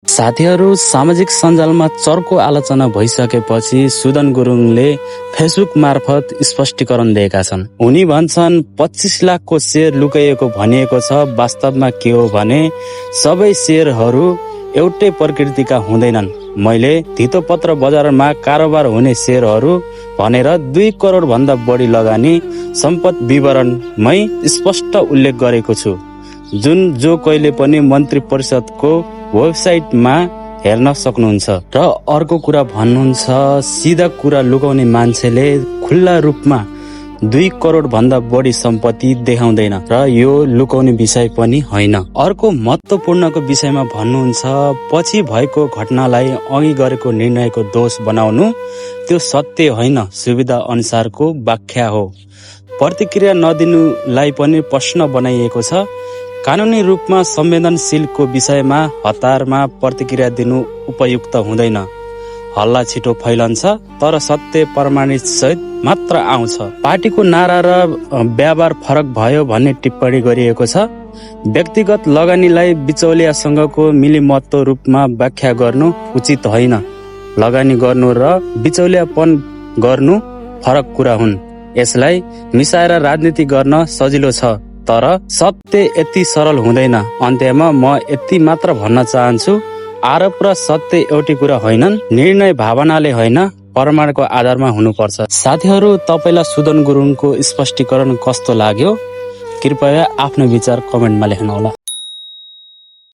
साथीहरू, सामाजिक सञ्जालमा चर्को आलोचना भइसकेपछि सुदन गुरुङले फेसबुक मार्फत स्पष्टीकरण दिएका छन्। उनी भन्छन् 25 लाखको शेयर लुकाइएको भनिएको छ। वास्तवमा के हो भने सबै शेयरहरू एउटै प्रकृतिका हुँदैनन्। मैले धितोपत्र बजारमा कारोबार हुने शेयरहरू भनेर 2 करोड भन्दा बढी लगानी सम्पत्ति विवरणमै स्पष्ट उल्लेख गरेको छु, जुन जो कहिले पनि मन्त्री परिषदको वेबसाइटमा हेर्न सक्नुहुन्छ। र अर्को कुरा भन्नुहुन्छ, सिधा कुरा लुकाउने मान्छेले खुल्ला रूपमा 2 करोड भन्दा बढी सम्पत्ति देखाउँदैन र यो लुकाउने विषय पनि होइन। अर्को महत्त्वपूर्णको विषयमा भन्नुहुन्छ, पछि भएको घटनालाई अघि गरेको निर्णयको दोष बनाउनु त्यो सत्य होइन, सुविधा अनुसारको व्याख्या हो। प्रतिक्रिया नदिनुलाई पनि प्रश्न बनाइएको छ। कानुनी रूपमा संवेदनशीलको विषयमा हतारमा प्रतिक्रिया दिनु उपयुक्त हुँदैन। हल्ला छिटो फैलन्छ तर सत्य प्रमाणित सहित मात्र आउँछ। पार्टीको नारा र व्यवहार फरक भयो भन्ने टिप्पणी गरिएको छ। व्यक्तिगत लगानीलाई बिचौलियासँगको मिलिमत्तो रूपमा व्याख्या गर्नु उचित होइन। लगानी गर्नु र बिचौलियापन गर्नु फरक कुरा हुन्। यसलाई मिसाएर राजनीति गर्न सजिलो छ, तर सत्य यति सरल हुँदैन। अन्त्यमा म यति मात्र भन्न चाहन्छु, आरोप र सत्य एउटै कुरा होइनन्। निर्णय भावनाले होइन, प्रमाणको आधारमा हुनुपर्छ। साथीहरू, तपाईलाई सुदन गुरुङको स्पष्टीकरण कस्तो लाग्यो? कृपया आफ्नो विचार कमेन्टमा लेख्नुहोला।